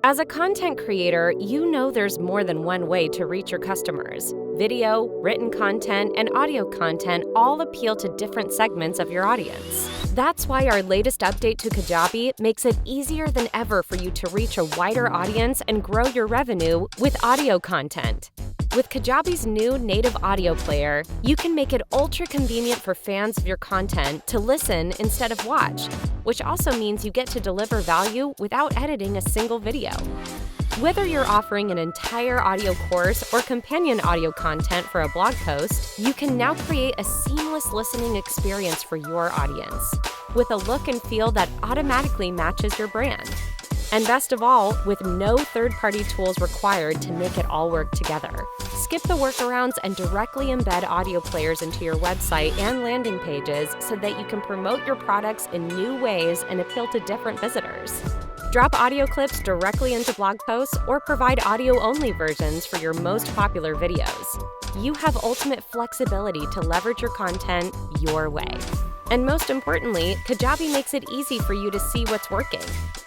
As a content creator, you know there's more than one way to reach your customers. Video, written content, and audio content all appeal to different segments of your audience. That's why our latest update to Kajabi makes it easier than ever for you to reach a wider audience and grow your revenue with audio content. With Kajabi's new native audio player, you can make it ultra convenient for fans of your content to listen instead of watch, which also means you get to deliver value without editing a single video. Whether you're offering an entire audio course or companion audio content for a blog post, you can now create a seamless listening experience for your audience, with a look and feel that automatically matches your brand. And best of all, with no third-party tools required to make it all work together. Skip the workarounds and directly embed audio players into your website and landing pages so that you can promote your products in new ways and appeal to different visitors. Drop audio clips directly into blog posts or provide audio-only versions for your most popular videos. You have ultimate flexibility to leverage your content your way. And most importantly, Kajabi makes it easy for you to see what's working.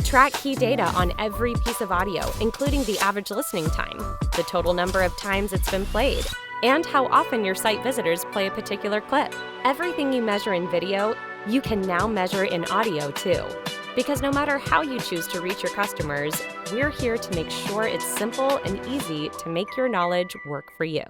Track key data on every piece of audio, including the average listening time, the total number of times it's been played, and how often your site visitors play a particular clip. Everything you measure in video, you can now measure in audio too. Because no matter how you choose to reach your customers, we're here to make sure it's simple and easy to make your knowledge work for you.